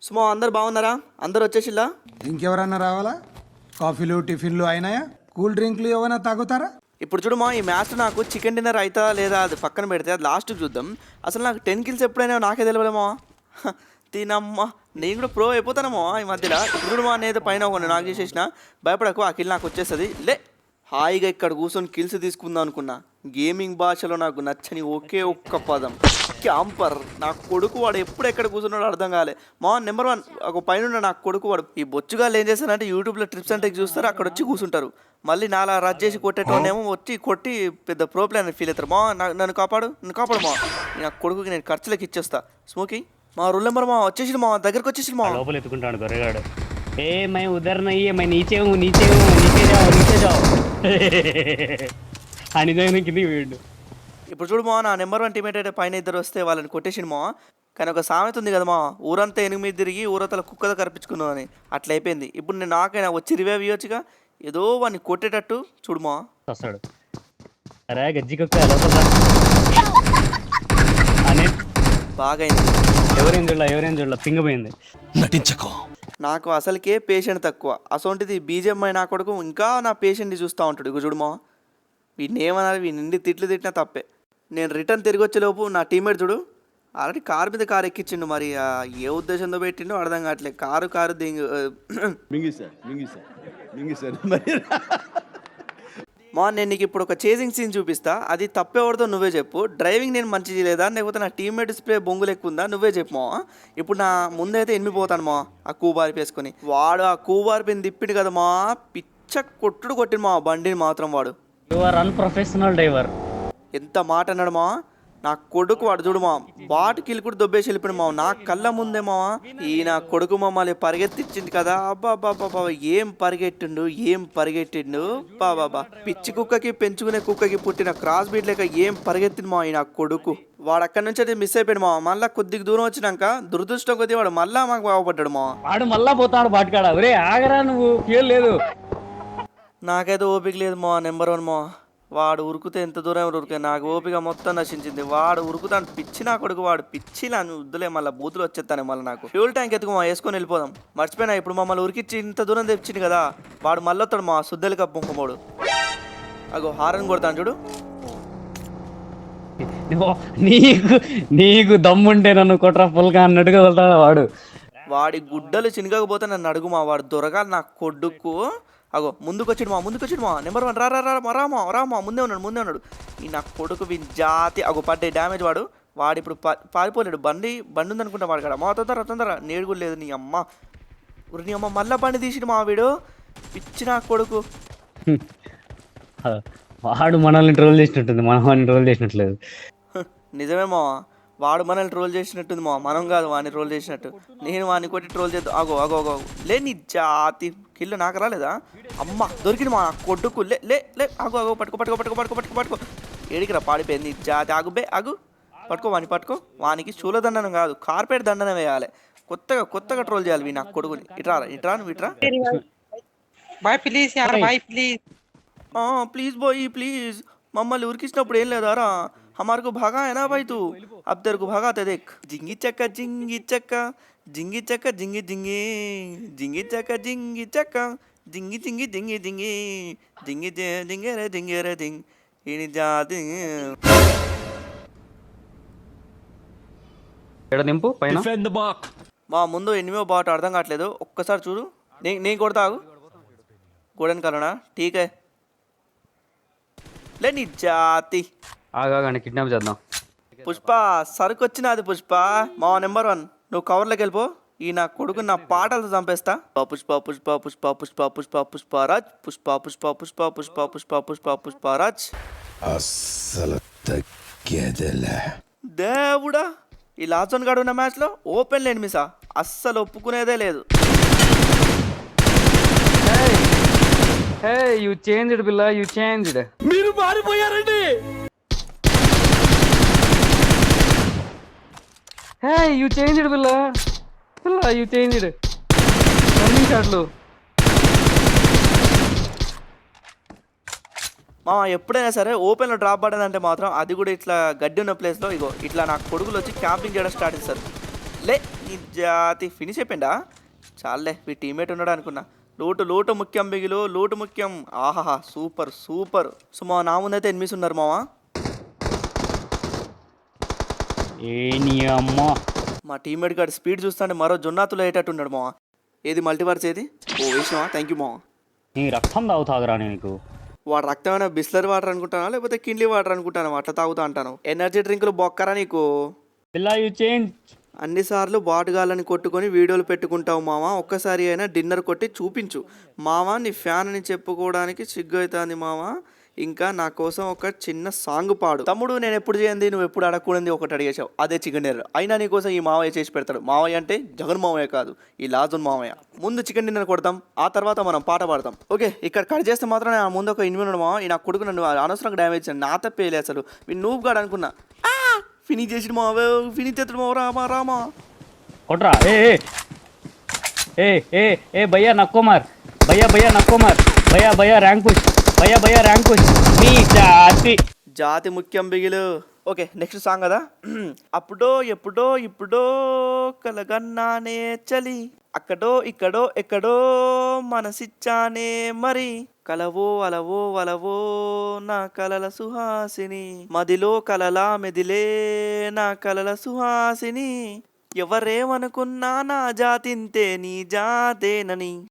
Sumo అందరు బాగున్నారా? అందరు వచ్చేసిల్లా? ఇంకెవరన్నా రావాలా? కాఫీలు టిఫిన్లు అయినాయా? కూల్ డ్రింక్లు ఏమైనా తాగుతారా? ఇప్పుడు చూడు మా, ఈ మ్యాచ్ నాకు చికెన్ డిన్నర్ అవుతా లేదా అది పక్కన పెడితే అది లాస్ట్కి చూద్దాం. అసలు నాకు 10 కిల్స్ ఎప్పుడైనా నాకే తెలియలేమో. తినమ్మా, నేను కూడా ప్రో అయిపోతానమ్మో ఈ మధ్యలో. ఇప్పుడు చూడు మా, నేను పైన ఒక నాకు చేసేసిన భయపడకు, ఆ కిల్ నాకు వచ్చేస్తుంది. లే హాయిగా ఇక్కడ కూర్చొని కిల్స్ తీసుకుందాం అనుకున్నా. గేమింగ్ భాషలో నాకు నచ్చని ఒకే ఒక్క పదం క్యాంపర్. నా కొడుకు వాడు ఎప్పుడు ఎక్కడ కూర్చున్నాడో అర్థం కాలే మా. నెంబర్ 1 ఒక పైన నా కొడుకు వాడు. ఈ బొచ్చుగాళ్ళు ఏం చేస్తారంటే యూట్యూబ్లో ట్రిప్స్ అంటే చూస్తారు, అక్కడ వచ్చి కూర్చుంటారు. మళ్ళీ నాలా రద్దు చేసి కొట్టేటోనేమో వచ్చి కొట్టి పెద్ద ప్రో ప్లేయర్ ఫీల్ అవుతారు. మా నన్ను కాపాడు మా. నా కొడుకుకి నేను ఖర్చులకి ఇచ్చేస్తా. స్మోకీ మా రూల్ నెంబర్ మా వచ్చేసి మా దగ్గరకు వచ్చేసి మా లోపల ఎత్తుకుంటాడు దొరగాడు. ఏ మై ఉదర్ నయ్యే మై నీచే నీచే జాओ అని దగ్గర కిందికి వీడు. ఇప్పుడు చూడు మా, నా నెంబర్ 1 టీమేట్ అయితే పైన ఇద్దరు వస్తే వాళ్ళని కొట్టేసిండు మా. కానీ ఒక సామెత ఉంది కదా మా, ఊరంతా 8 తిరిగి ఊరతల కుక్కతో కనిపించుకుందాం అని. అట్లా అయిపోయింది. ఇప్పుడు నేను నాకైనా వచ్చి రివైవ్ ఇవ్వచ్చుగా, ఏదో వాడిని కొట్టేటట్టు చూడు మా. వస్తాడు అరే గజ్జి కుక్క లోపల అని బాగైంది. ఎవరేం చూడలే పింగపోయింది. నటించకో. నాకు అసలుకే పేషెంట్ తక్కువ, అసొంటిది బీజేఎంఐ నా కొడుకు ఇంకా నా పేషెంట్ని చూస్తూ ఉంటాడు. ఇక చూడుమా, వీడిని ఏమన్నారు, వీడి నిండి తిట్లు తిట్టినా తప్పే. నేను రిటర్న్ తిరిగి వచ్చేలోపు నా టీమేట్ చూడు ఆల్రెడీ కారు మీద కారు ఎక్కించిండు. మరి ఏ ఉద్దేశంతో పెట్టిండో అర్థం కావట్లేదు. కారు మా, నేను నీకు ఇప్పుడు ఒక చేసింగ్ సీన్ చూపిస్తా, అది తప్పేవాడితో నువ్వే చెప్పు. డ్రైవింగ్ నేను మంచి చేయలేదా, లేకపోతే నా టీమ్మేట్ డిస్ప్లే బొంగులు ఎక్కువ ఉందా, నువ్వే చెప్పు మా. ఇప్పుడు నా ముందైతే ఎనిమిపోతాను మా, ఆ కూబారి వేసుకొని. వాడు ఆ కూబారి పైన తిప్పిడు కదా మా, పిచ్చ కొట్టుడు కొట్టిండు మా బండిని మాత్రం. వాడు యు ఆర్ అన్ప్రొఫెషనల్ డ్రైవర్. ఎంత మాట అన్నాడు మా. నా కొడుకు వాడు చూడు మా, బాటు కిల్ కూడా దొబ్బేసి వెళ్ళిపోయాడు మా, నా కళ్ళ ముందే మా. ఈ నా కొడుకు మమ్మల్ని పరిగెత్తించింది కదా, అబ్బా బాబా ఏం పరిగెట్టిండు బాబా. పిచ్చి కుక్కకి పెంచుకునే కుక్కకి పుట్టిన క్రాస్ బీట్ లేక ఏం పరిగెత్తింది మా ఈ నా కొడుకు. వాడు అక్కడి నుంచి అయితే మిస్ అయిపోయాడు మా. మళ్ళీ కొద్దిగా దూరం వచ్చినాక దురదృష్టం కొద్ది వాడు మళ్ళా మాకు బాగుపడ్డాడు మా. వాడు మళ్ళా పోతాడు బాటుకాడ. ఒరే ఆగరా, నువ్వు ఫ్యూల్ లేదు. నాకైతే ఓపిక లేదు మా. నెంబర్ 1 మా, వాడు ఉరుకుతే ఎంత దూరం ఉరికే, నాకు ఓపిక మొత్తం నశించింది. వాడు ఉరుకుతాను పిచ్చి నా కొడుకు, వాడు పిచ్చిలా వద్దులే, మళ్ళీ బూతులు వచ్చేస్తాను. మళ్ళీ నాకు ఫ్యూల్ ట్యాంక్ ఎత్తుకు మా, వేసుకొని వెళ్ళిపోదాం. మర్చిపోయినా ఇప్పుడు మమ్మల్ని ఉరికిచ్చి ఇంత దూరం తెచ్చింది కదా, వాడు మళ్ళీ వస్తాడు మా సుద్దెలి కప్పు ఇంకోడు. అగో హారన్ కొడతాను చూడు. నీకు దమ్ముంటే నన్ను కొట్రా పుల్గా అన్నట్టుగా వెళ్తాడు వాడు. వాడి గుడ్డలు చినగకపోతే నన్ను అడుగు మా, వాడు దొరకాలి నా కొడుకు. అగో ముందుకు వచ్చిడు మా నెంబర్ 1 రామా ముందే ఉన్నాడు ఈ నా కొడుకు వీని జాతి. అగో పడ్డే డ్యామేజ్. వాడు ఇప్పుడు పారిపోలేడు. బండి ఉందనుకుంటా వాడు కదా మా. తొందర నేడు కూడా లేదు నీ అమ్మ. మళ్ళా బండి తీసిడు మా వీడు, పిచ్చి నా కొడుకు. వాడు మనల్ని ట్రోల్ చేసినట్టుంది, మనం వాడిని ట్రోల్ చేసినట్లేదు. నిజమే మా, వాడు మనల్ని ట్రోల్ చేసినట్టుంది మా, మనం కాదు వాడిని ట్రోల్ చేసినట్టు. నేను వాడిని కొట్టి ట్రోల్ చేద్దాం. అగో లే నీ జాతి. కిల్లు నాకు రాలేదా? అమ్మ దొరికింది మా కొడుకు. లే అగో పట్టుకో. ఏడికిరా పాడిపోయింది జాతి. ఆగు పట్టుకో వానికి చూలదండనం కాదు, కార్పెట్ దండనం వేయాలి. కొత్తగా ట్రోల్ చేయాలి నా కొడుకుని. ఇట్రా నువ్వు ఇట్రా. ప్లీజ్ బాయ్ ప్లీజ్, మమ్మల్ని ఉరికించినప్పుడు ఏం లేదారా? हमारे को भगा है ना भाई तू, अब तेरे को भगाते देख. जिंगी चक्का जिंगी चक्का जिंगी चक्का जिंगी जिंगी जिंगी चक्का जिंगी चक्का जिंगी जिंगी जिंगी जिंगी जिंगी जिंगे रे जिंग इनी जाती. ఎడ నింపు పైన మా ముందు ఎనిమిదో బాట అర్థం కావట్లేదు. ఒక్కసారి చూడు. నేను కొడతా. ఆగు గోడని కలనా ఠీకే లే నీ జాతి. ఆగానే కిడ్నాప్ చేద్దాం. పుష్ప సరుకు వచ్చినది పుష్ప. మా నెంబర్ 1 నువ్వు కవర్లోకి వెళ్ళిపో. ఈ నా కొడుకు నా పాటలతో చంపేస్తా. పుష్పరాజ్. దేవుడా, ఈ లాచోన్ గాడు ఉన్న మ్యాచ్లో ఓపెన్ లేని మిసా అస్సలు ఒప్పుకునేదే లేదు. You changed Billa, you changed. మీరు మారిపోయారండి. You changed Billa you changed. Running షాట్లు మా. ఎప్పుడైనా సరే ఓపెన్లో డ్రాప్ పడదంటే మాత్రం అది కూడా ఇట్లా గడ్డి ఉన్న ప్లేస్లో ఇగో ఇట్లా నా కొడుకులు వచ్చి క్యాంపింగ్ చేయడం స్టార్ట్ చేస్తారు. లే ఈ జాతి ఫినిష్ అయిపోయిందా? చాలే మీ టీమేట్ ఉన్నాడు అనుకున్నా. లోటు ముఖ్యం బిగిలు, లోటు ముఖ్యం. ఆహాహా సూపర్ సూపర్. సో మా నా ముందైతే ఎనిమిస్ ఉన్నారు మావా. ఏ నీ అమ్మ మా టీమేట్ గారి స్పీడ్ చూస్తాంటే మరో జొన్నాతులు అయ్యేటట్టు ఉన్నాడు మావా. ఏది మల్టీవర్స్ ఏది? ఓ వేసినావా? థ్యాంక్ యూ మావా. నీ రక్తం తాగుతాగరా నీకు. వాడు రక్తమైన బిస్లరీ వాటర్ అనుకుంటానా లేకపోతే కిన్లీ వాటర్ అనుకుంటాను అట్లా తాగుతా అంటాను. ఎనర్జీ డ్రింకులు బొక్కరా నీకు. పిల్ల యూ చేంజ్. అన్నిసార్లు బాటుగాళ్ళని కొట్టుకొని వీడియోలు పెట్టుకుంటావు మామ. ఒక్కసారి అయినా డిన్నర్ కొట్టి చూపించు మామ. నీ ఫ్యాన్ అని చెప్పుకోవడానికి సిగ్గు అవుతుంది మామ. ఇంకా నా కోసం ఒక చిన్న సాంగ్ పాడు. తమ్ముడు నేను ఎప్పుడు చేయండి నువ్వు ఎప్పుడు అడగకూడదు ఒకటి అడిగేసావు, అదే చికెన్ డిన్నర్. అయినా నీ కోసం ఈ మావయ్య చేసి పెడతాడు. మావయ్య అంటే జగన్ మావయ్య కాదు, ఈ లాజన్ మావయ్య. ముందు చికెన్ డిన్నర్ కొడతాం, ఆ తర్వాత మనం పాట పాడతాం. ఓకే ఇక్కడ కట్ చేస్తే మాత్రం నా ముందు ఒక ఇన్వెన్ మావ. ఈ నా కొడుకు నన్ను అనవసరంగా డ్యామేజ్ చేయండి. నా తప్పేలే అసలు. నువ్వు కాడు అనుకున్నా. ఫినిష్ చేసిన మావ, ఫినిష్ చేస్తాడు మావ. రామా కొట్రా. ఏ ఏ ఏ ఏ భయ్యా నక్కో మార్. భయ్యా నక్కో మార్. భయ్యా ర్యాంక్ పుష్. భయ్యా ర్యాంక్ పుష్. మీ జాతి ముఖ్యం బిగిలు. ఓకే నెక్స్ట్ సాంగ్ కదా. అప్పుడో ఎప్పుడో ఇప్పుడో కలగన్నానే చలి, అక్కడో ఇక్కడో ఎక్కడో మనసిచ్చానే మరి, కలవో అలవో వలవో నా కలల సుహాసిని, మదిలో కలలా మెదిలే నా కలల సుహాసిని, ఎవరేమనుకున్నా నా జాతింతే నీ జాతేనని.